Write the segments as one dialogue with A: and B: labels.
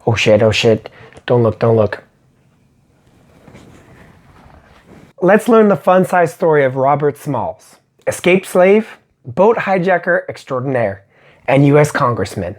A: Oh shit, don't look. Let's learn the fun-sized story of Robert Smalls, escaped slave, boat hijacker extraordinaire, and US Congressman.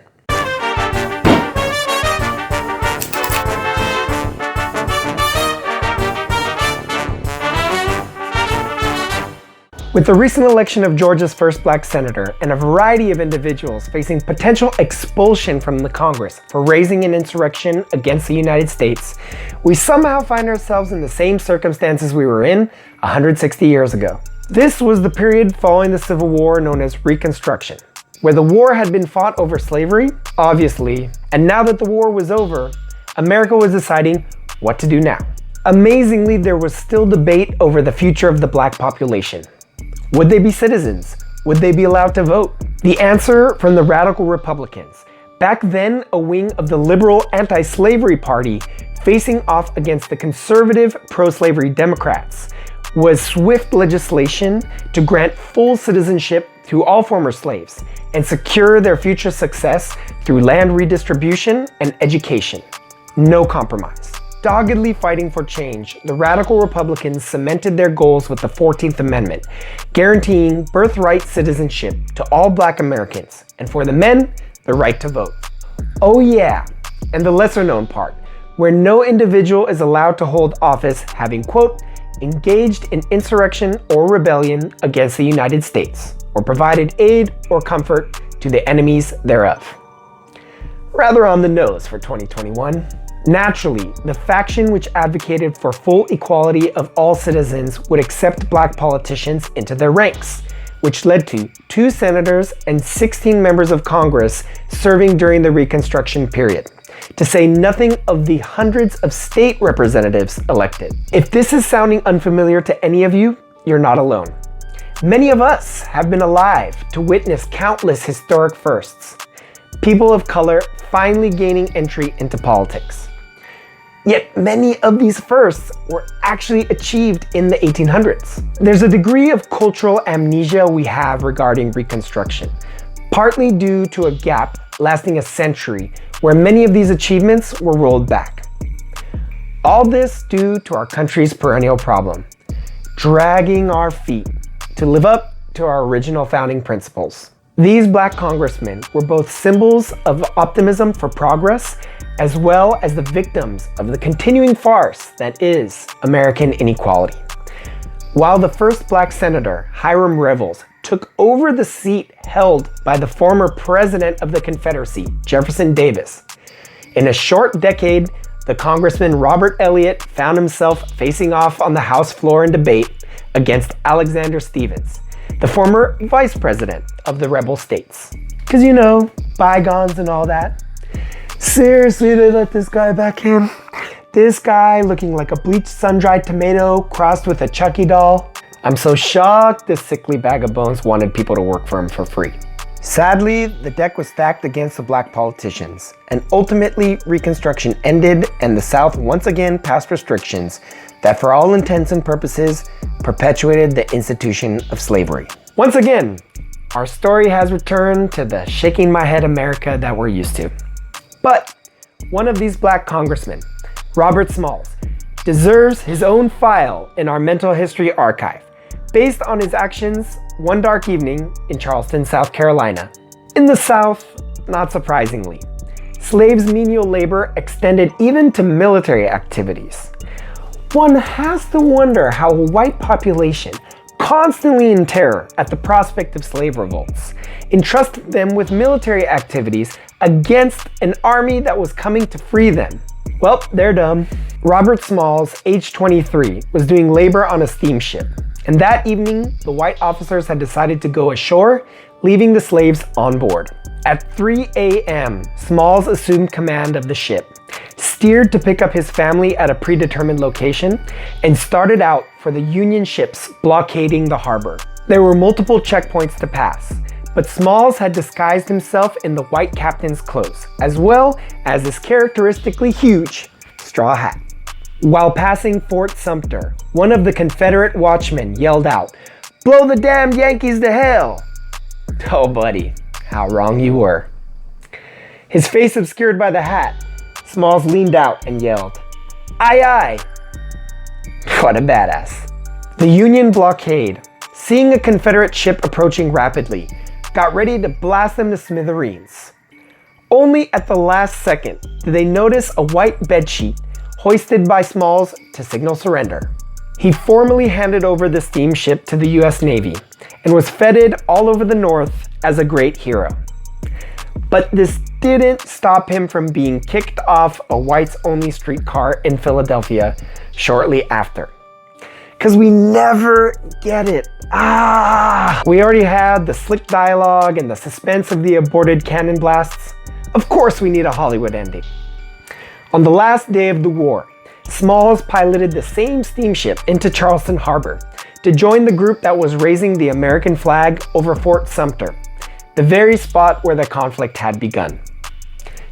A: With the recent election of Georgia's first black senator and a variety of individuals facing potential expulsion from the Congress for raising an insurrection against the United States, we somehow find ourselves in the same circumstances we were in 160 years ago. This was the period following the Civil War known as Reconstruction, where the war had been fought over slavery, obviously, and now that the war was over, America was deciding what to do now. Amazingly, there was still debate over the future of the black population. Would they be citizens? Would they be allowed to vote? The answer from the radical Republicans, back then a wing of the liberal anti-slavery party facing off against the conservative pro-slavery Democrats, was swift legislation to grant full citizenship to all former slaves and secure their future success through land redistribution and education. No compromise. Doggedly fighting for change, the radical Republicans cemented their goals with the 14th Amendment, guaranteeing birthright citizenship to all black Americans, and for the men, the right to vote. Oh yeah, and the lesser known part, where no individual is allowed to hold office having, quote, engaged in insurrection or rebellion against the United States, or provided aid or comfort to the enemies thereof. Rather on the nose for 2021. Naturally, the faction which advocated for full equality of all citizens would accept black politicians into their ranks, which led to 2 senators and 16 members of Congress serving during the Reconstruction period, to say nothing of the hundreds of state representatives elected. If this is sounding unfamiliar to any of you, you're not alone. Many of us have been alive to witness countless historic firsts. People of color finally gaining entry into politics. Yet many of these firsts were actually achieved in the 1800s. There's a degree of cultural amnesia we have regarding Reconstruction, partly due to a gap lasting a century where many of these achievements were rolled back. All this due to our country's perennial problem, dragging our feet to live up to our original founding principles. These black congressmen were both symbols of optimism for progress, as well as the victims of the continuing farce that is American inequality. While the first black senator, Hiram Revels, took over the seat held by the former president of the Confederacy, Jefferson Davis, in a short decade, the Congressman Robert Elliott found himself facing off on the House floor in debate against Alexander Stephens, the former vice president of the rebel states. 'Cause you know, bygones and all that. Seriously, they let this guy back in? This guy looking like a bleached sun-dried tomato crossed with a Chucky doll? I'm so shocked this sickly bag of bones wanted people to work for him for free. Sadly, the deck was stacked against the black politicians, and ultimately Reconstruction ended and the South once again passed restrictions that for all intents and purposes perpetuated the institution of slavery. Once again, our story has returned to the shaking my head America that we're used to. But one of these black congressmen, Robert Smalls, deserves his own file in our mental history archive, based on his actions one dark evening in Charleston, South Carolina. In the South, not surprisingly, slaves' menial labor extended even to military activities. One has to wonder how a white population, constantly in terror at the prospect of slave revolts, entrusted them with military activities against an army that was coming to free them. Well, they're dumb. Robert Smalls, age 23, was doing labor on a steamship, and that evening, the white officers had decided to go ashore, leaving the slaves on board. At 3 a.m., Smalls assumed command of the ship, steered to pick up his family at a predetermined location, and started out for the Union ships blockading the harbor. There were multiple checkpoints to pass, but Smalls had disguised himself in the white captain's clothes, as well as his characteristically huge straw hat. While passing Fort Sumter, one of the Confederate watchmen yelled out, "Blow the damn Yankees to hell!" Oh buddy, how wrong you were. His face obscured by the hat, Smalls leaned out and yelled, "Aye, aye." What a badass. The Union blockade, seeing a Confederate ship approaching rapidly, got ready to blast them to smithereens. Only at the last second did they notice a white bedsheet hoisted by Smalls to signal surrender. He formally handed over the steamship to the US Navy and was feted all over the North as a great hero. But this didn't stop him from being kicked off a whites-only streetcar in Philadelphia shortly after. Because we never get it. We already had the slick dialogue and the suspense of the aborted cannon blasts. Of course we need a Hollywood ending. On the last day of the war, Smalls piloted the same steamship into Charleston Harbor to join the group that was raising the American flag over Fort Sumter, the very spot where the conflict had begun.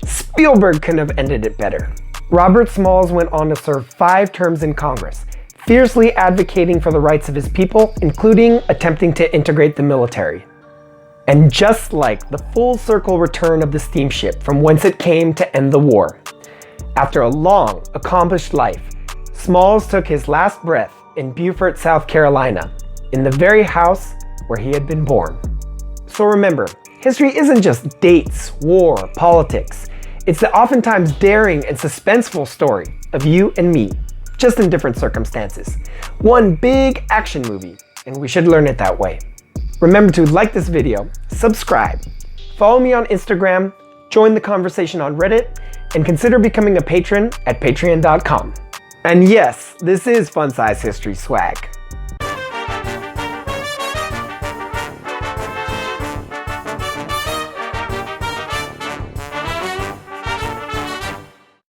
A: Spielberg couldn't have ended it better. Robert Smalls went on to serve 5 terms in Congress, fiercely advocating for the rights of his people, including attempting to integrate the military. And just like the full circle return of the steamship from whence it came to end the war, after a long, accomplished life, Smalls took his last breath in Beaufort, South Carolina, in the very house where he had been born. So remember, history isn't just dates, war, politics. It's the oftentimes daring and suspenseful story of you and me, just in different circumstances. One big action movie, and we should learn it that way. Remember to like this video, subscribe, follow me on Instagram, join the conversation on Reddit, and consider becoming a patron at patreon.com. And yes, this is fun-size history swag.